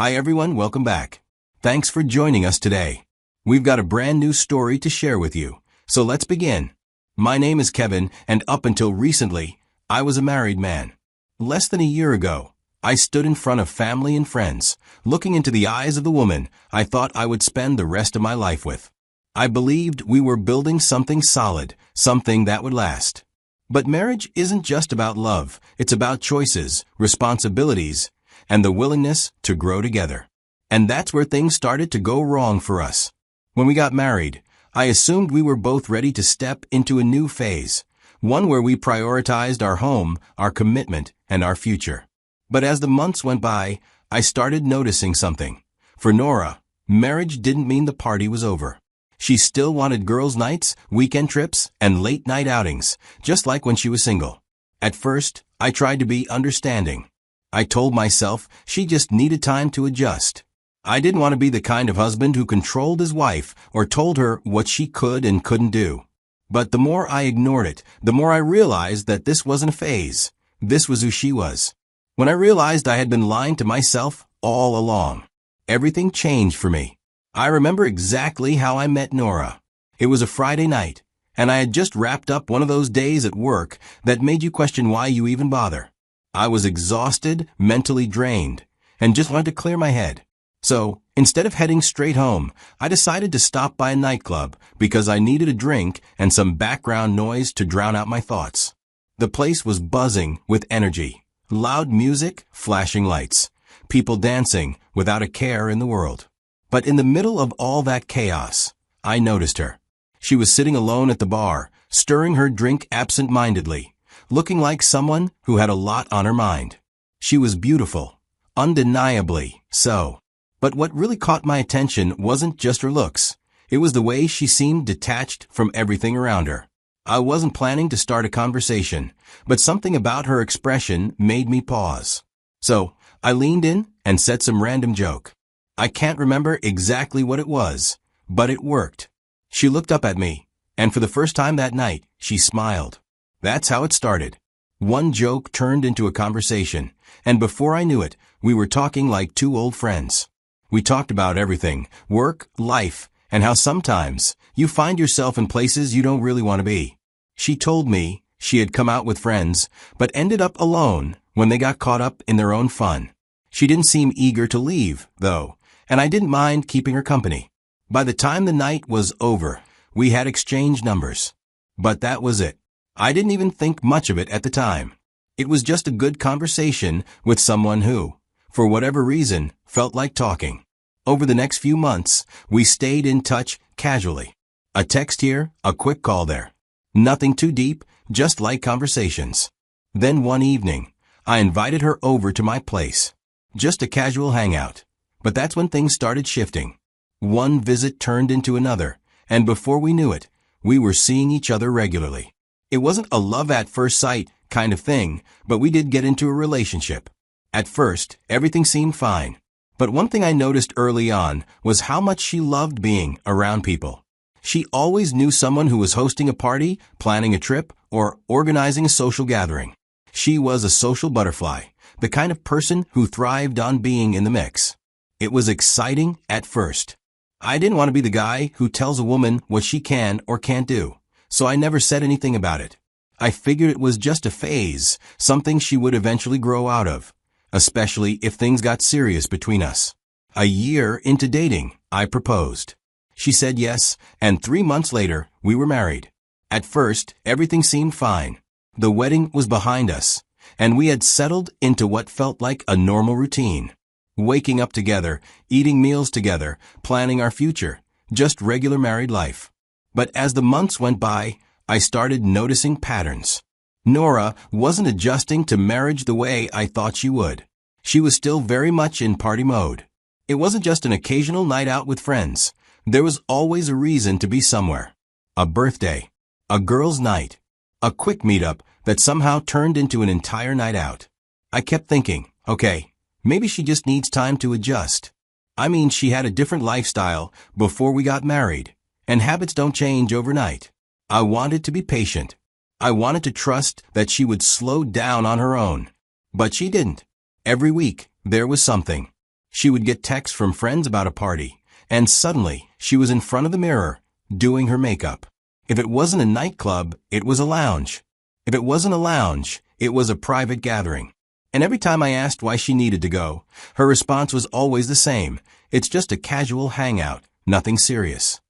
Hi everyone, welcome back. Thanks for joining us today. We've got a brand new story to share with you, so let's begin. My name is Kevin, and up until recently, I was a married man. Less than a year ago, I stood in front of family and friends, looking into the eyes of the woman I thought I would spend the rest of my life with. I believed we were building something solid, something that would last. But marriage isn't just about love, it's about choices, responsibilities, and the willingness to grow together. And that's where things started to go wrong for us. When we got married, I assumed we were both ready to step into a new phase, one where we prioritized our home, our commitment, and our future. But as the months went by, I started noticing something. For Nora, marriage didn't mean the party was over. She still wanted girls' nights, weekend trips, and late-night outings, just like when she was single. At first, I tried to be understanding. I told myself she just needed time to adjust. I didn't want to be the kind of husband who controlled his wife or told her what she could and couldn't do. But the more I ignored it, the more I realized that this wasn't a phase. This was who she was. When I realized I had been lying to myself all along, everything changed for me. I remember exactly how I met Nora. It was a Friday night, and I had just wrapped up one of those days at work that made you question why you even bother. I was exhausted, mentally drained, and just wanted to clear my head. So, instead of heading straight home, I decided to stop by a nightclub because I needed a drink and some background noise to drown out my thoughts. The place was buzzing with energy, loud music, flashing lights, people dancing without a care in the world. But in the middle of all that chaos, I noticed her. She was sitting alone at the bar, stirring her drink absent-mindedly, looking like someone who had a lot on her mind. She was beautiful, undeniably so. But what really caught my attention wasn't just her looks. It was the way she seemed detached from everything around her. I wasn't planning to start a conversation, but something about her expression made me pause. So, I leaned in and said some random joke. I can't remember exactly what it was, but it worked. She looked up at me, and for the first time that night, she smiled. That's how it started. One joke turned into a conversation, and before I knew it, we were talking like two old friends. We talked about everything, work, life, and how sometimes you find yourself in places you don't really want to be. She told me she had come out with friends, but ended up alone when they got caught up in their own fun. She didn't seem eager to leave, though, and I didn't mind keeping her company. By the time the night was over, we had exchanged numbers. But that was it. I didn't even think much of it at the time. It was just a good conversation with someone who, for whatever reason, felt like talking. Over the next few months, we stayed in touch casually. A text here, a quick call there. Nothing too deep, just light conversations. Then one evening, I invited her over to my place. Just a casual hangout. But that's when things started shifting. One visit turned into another, and before we knew it, we were seeing each other regularly. It wasn't a love at first sight kind of thing, but we did get into a relationship. At first, everything seemed fine. But one thing I noticed early on was how much she loved being around people. She always knew someone who was hosting a party, planning a trip, or organizing a social gathering. She was a social butterfly, the kind of person who thrived on being in the mix. It was exciting at first. I didn't want to be the guy who tells a woman what she can or can't do, so I never said anything about it. I figured it was just a phase, something she would eventually grow out of, especially if things got serious between us. A year into dating, I proposed. She said yes, and 3 months later, we were married. At first, everything seemed fine. The wedding was behind us, and we had settled into what felt like a normal routine. Waking up together, eating meals together, planning our future, just regular married life. But as the months went by, I started noticing patterns. Nora wasn't adjusting to marriage the way I thought she would. She was still very much in party mode. It wasn't just an occasional night out with friends. There was always a reason to be somewhere. A birthday, a girls' night, a quick meetup that somehow turned into an entire night out. I kept thinking, okay, maybe she just needs time to adjust. I mean, she had a different lifestyle before we got married, and habits don't change overnight. I wanted to be patient. I wanted to trust that she would slow down on her own. But she didn't. Every week, there was something. She would get texts from friends about a party, and suddenly she was in front of the mirror, doing her makeup. If it wasn't a nightclub, it was a lounge. If it wasn't a lounge, it was a private gathering. And every time I asked why she needed to go, her response was always the same. It's just a casual hangout, nothing serious.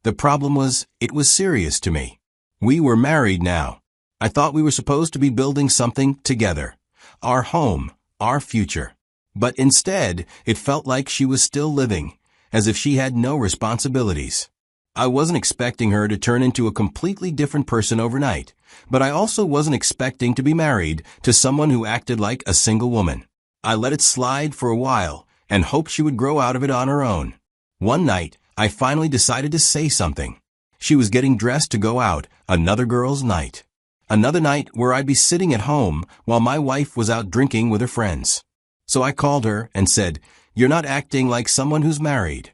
The problem was, it was serious to me. We were married now. I thought we were supposed to be building something together. Our home, our future. But instead, it felt like she was still living, as if she had no responsibilities. I wasn't expecting her to turn into a completely different person overnight, but I also wasn't expecting to be married to someone who acted like a single woman. I let it slide for a while and hoped she would grow out of it on her own. One night, I finally decided to say something. She was getting dressed to go out, another girl's night. Another night where I'd be sitting at home while my wife was out drinking with her friends. So I called her and said, "You're not acting like someone who's married."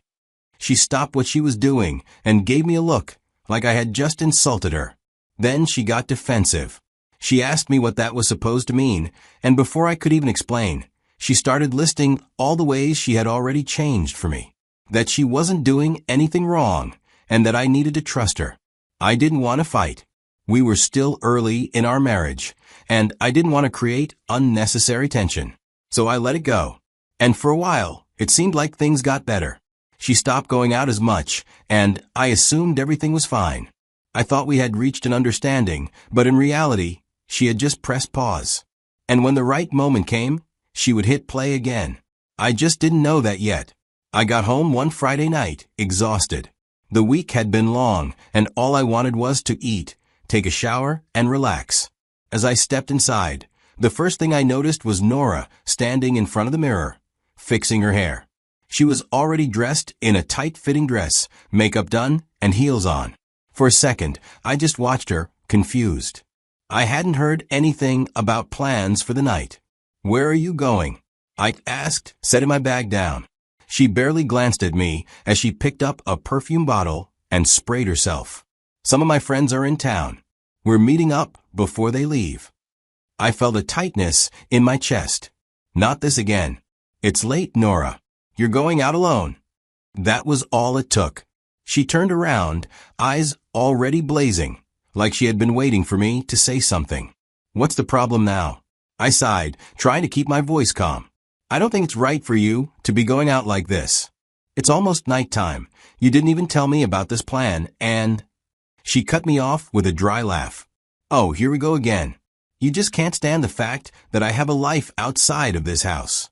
She stopped what she was doing and gave me a look, like I had just insulted her. Then she got defensive. She asked me what that was supposed to mean, and before I could even explain, she started listing all the ways she had already changed for me. That she wasn't doing anything wrong, and that I needed to trust her. I didn't want to fight. We were still early in our marriage, and I didn't want to create unnecessary tension. So I let it go. And for a while, it seemed like things got better. She stopped going out as much, and I assumed everything was fine. I thought we had reached an understanding, but in reality, she had just pressed pause. And when the right moment came, she would hit play again. I just didn't know that yet. I got home one Friday night, exhausted. The week had been long, and all I wanted was to eat, take a shower, and relax. As I stepped inside, the first thing I noticed was Nora standing in front of the mirror, fixing her hair. She was already dressed in a tight-fitting dress, makeup done, and heels on. For a second, I just watched her, confused. I hadn't heard anything about plans for the night. "Where are you going?" I asked, setting my bag down. She barely glanced at me as she picked up a perfume bottle and sprayed herself. "Some of my friends are in town. We're meeting up before they leave." I felt a tightness in my chest. "Not this again." "It's late, Nora. You're going out alone." That was all it took. She turned around, eyes already blazing, like she had been waiting for me to say something. "What's the problem now?" I sighed, trying to keep my voice calm. "I don't think it's right for you to be going out like this. It's almost nighttime. You didn't even tell me about this plan, and—" She cut me off with a dry laugh. "Oh, here we go again. You just can't stand the fact that I have a life outside of this house."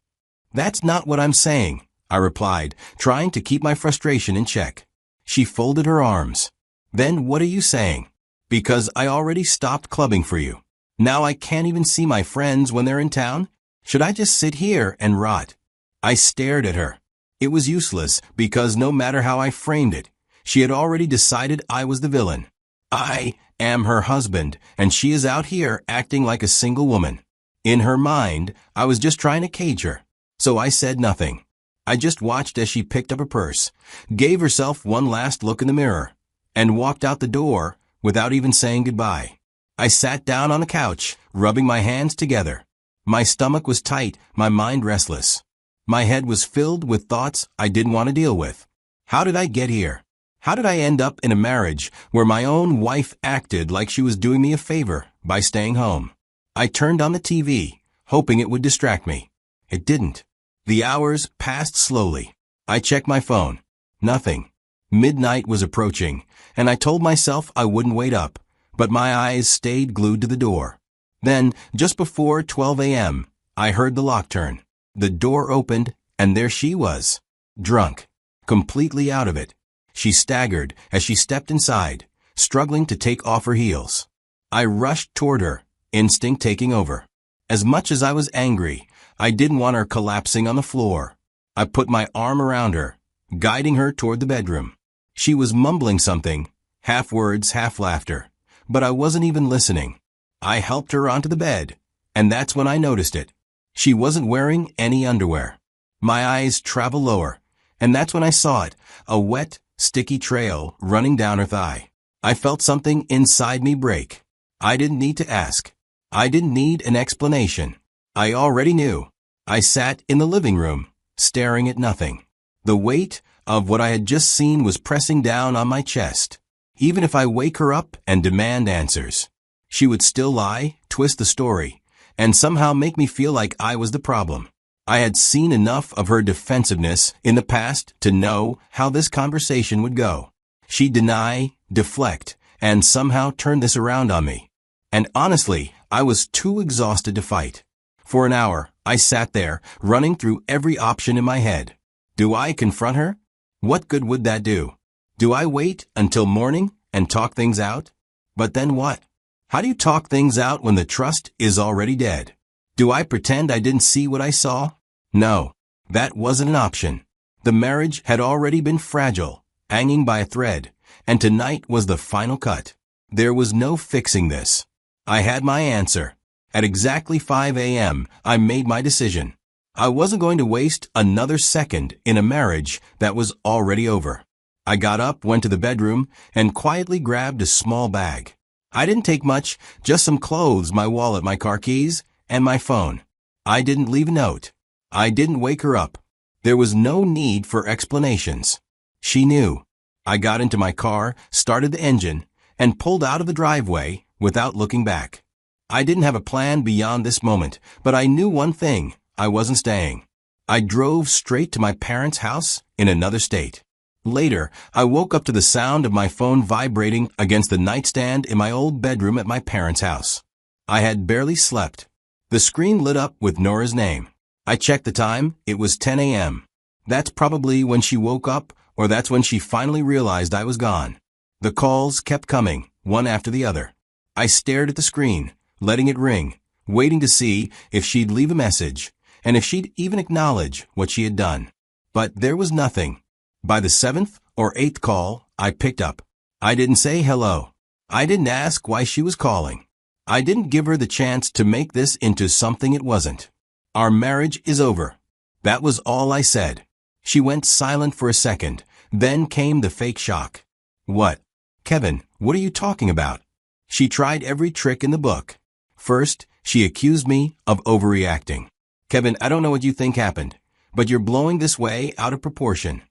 "That's not what I'm saying," I replied, trying to keep my frustration in check. She folded her arms. "Then what are you saying?" "Because I already stopped clubbing for you. Now I can't even see my friends when they're in town? Should I just sit here and rot?" I stared at her. It was useless because no matter how I framed it, she had already decided I was the villain. I am her husband, and she is out here acting like a single woman. In her mind, I was just trying to cage her. So I said nothing. I just watched as she picked up her purse, gave herself one last look in the mirror, and walked out the door without even saying goodbye. I sat down on the couch, rubbing my hands together. My stomach was tight, my mind restless. My head was filled with thoughts I didn't want to deal with. How did I get here? How did I end up in a marriage where my own wife acted like she was doing me a favor by staying home? I turned on the TV, hoping it would distract me. It didn't. The hours passed slowly. I checked my phone. Nothing. Midnight was approaching, and I told myself I wouldn't wait up, but my eyes stayed glued to the door. Then, just before 12 a.m., I heard the lock turn. The door opened, and there she was. Drunk. Completely out of it. She staggered as she stepped inside, struggling to take off her heels. I rushed toward her, instinct taking over. As much as I was angry, I didn't want her collapsing on the floor. I put my arm around her, guiding her toward the bedroom. She was mumbling something, half words, half laughter, but I wasn't even listening. I helped her onto the bed, and that's when I noticed it. She wasn't wearing any underwear. My eyes traveled lower, and that's when I saw it, a wet, sticky trail running down her thigh. I felt something inside me break. I didn't need to ask. I didn't need an explanation. I already knew. I sat in the living room, staring at nothing. The weight of what I had just seen was pressing down on my chest. Even if I wake her up and demand answers, she would still lie, twist the story, and somehow make me feel like I was the problem. I had seen enough of her defensiveness in the past to know how this conversation would go. She'd deny, deflect, and somehow turn this around on me. And honestly, I was too exhausted to fight. For an hour, I sat there, running through every option in my head. Do I confront her? What good would that do? Do I wait until morning and talk things out? But then what? How do you talk things out when the trust is already dead? Do I pretend I didn't see what I saw? No, that wasn't an option. The marriage had already been fragile, hanging by a thread, and tonight was the final cut. There was no fixing this. I had my answer. At exactly 5 a.m., I made my decision. I wasn't going to waste another second in a marriage that was already over. I got up, went to the bedroom, and quietly grabbed a small bag. I didn't take much, just some clothes, my wallet, my car keys, and my phone. I didn't leave a note. I didn't wake her up. There was no need for explanations. She knew. I got into my car, started the engine, and pulled out of the driveway without looking back. I didn't have a plan beyond this moment, but I knew one thing: I wasn't staying. I drove straight to my parents' house in another state. Later, I woke up to the sound of my phone vibrating against the nightstand in my old bedroom at my parents' house. I had barely slept. The screen lit up with Nora's name. I checked the time. It was 10 a.m. That's probably when she woke up, or that's when she finally realized I was gone. The calls kept coming, one after the other. I stared at the screen, letting it ring, waiting to see if she'd leave a message, and if she'd even acknowledge what she had done. But there was nothing. By the 7th or 8th call, I picked up. I didn't say hello. I didn't ask why she was calling. I didn't give her the chance to make this into something it wasn't. Our marriage is over. That was all I said. She went silent for a second. Then came the fake shock. What? Kevin, what are you talking about? She tried every trick in the book. First, she accused me of overreacting. Kevin, I don't know what you think happened, but you're blowing this way out of proportion.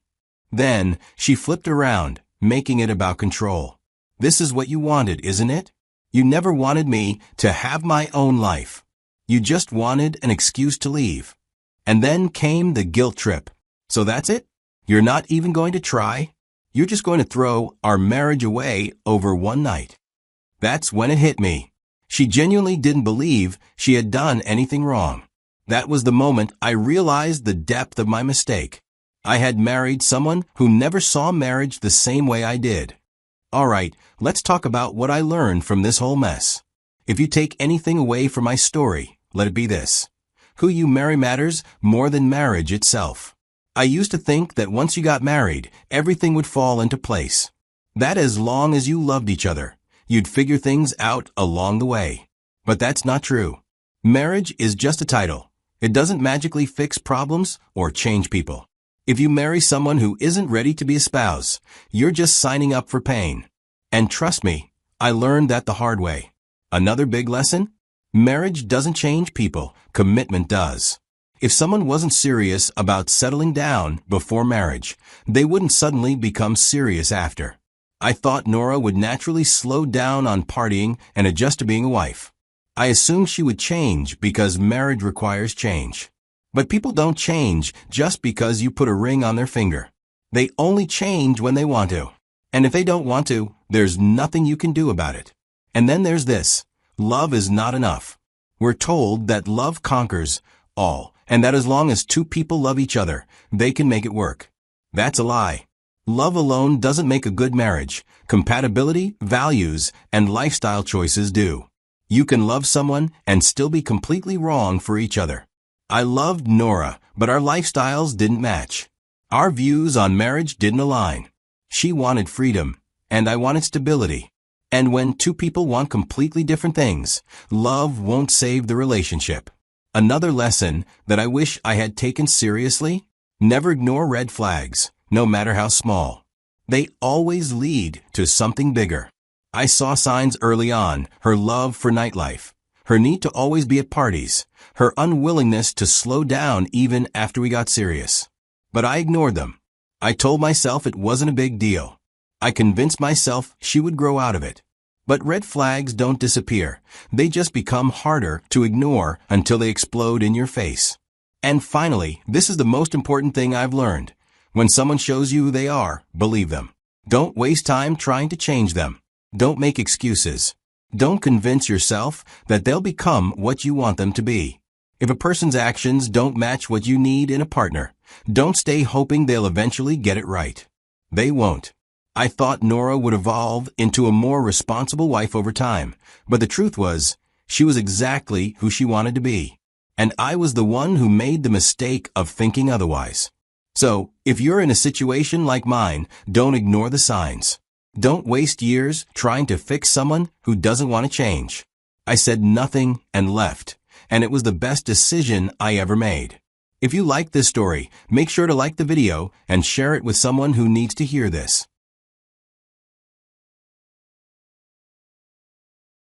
Then, she flipped around, making it about control. This is what you wanted, isn't it? You never wanted me to have my own life. You just wanted an excuse to leave. And then came the guilt trip. So that's it? You're not even going to try? You're just going to throw our marriage away over one night. That's when it hit me. She genuinely didn't believe she had done anything wrong. That was the moment I realized the depth of my mistake. I had married someone who never saw marriage the same way I did. All right, let's talk about what I learned from this whole mess. If you take anything away from my story, let it be this: who you marry matters more than marriage itself. I used to think that once you got married, everything would fall into place. That as long as you loved each other, you'd figure things out along the way. But that's not true. Marriage is just a title. It doesn't magically fix problems or change people. If you marry someone who isn't ready to be a spouse, you're just signing up for pain. And trust me, I learned that the hard way. Another big lesson? Marriage doesn't change people, commitment does. If someone wasn't serious about settling down before marriage, they wouldn't suddenly become serious after. I thought Nora would naturally slow down on partying and adjust to being a wife. I assumed she would change because marriage requires change. But people don't change just because you put a ring on their finger. They only change when they want to. And if they don't want to, there's nothing you can do about it. And then there's this: love is not enough. We're told that love conquers all, and that as long as two people love each other, they can make it work. That's a lie. Love alone doesn't make a good marriage. Compatibility, values, and lifestyle choices do. You can love someone and still be completely wrong for each other. I loved Nora, but our lifestyles didn't match. Our views on marriage didn't align. She wanted freedom, and I wanted stability. And when two people want completely different things, love won't save the relationship. Another lesson that I wish I had taken seriously: never ignore red flags, no matter how small. They always lead to something bigger. I saw signs early on: her love for nightlife, her need to always be at parties, her unwillingness to slow down even after we got serious. But I ignored them. I told myself it wasn't a big deal. I convinced myself she would grow out of it. But red flags don't disappear. They just become harder to ignore until they explode in your face. And finally, this is the most important thing I've learned. When someone shows you who they are, believe them. Don't waste time trying to change them. Don't make excuses. Don't convince yourself that they'll become what you want them to be. If a person's actions don't match what you need in a partner, don't stay hoping they'll eventually get it right. They won't. I thought Nora would evolve into a more responsible wife over time, but the truth was, she was exactly who she wanted to be. And I was the one who made the mistake of thinking otherwise. So, if you're in a situation like mine, don't ignore the signs. Don't waste years trying to fix someone who doesn't want to change. I said nothing and left, and it was the best decision I ever made. If you like this story, make sure to like the video and share it with someone who needs to hear this.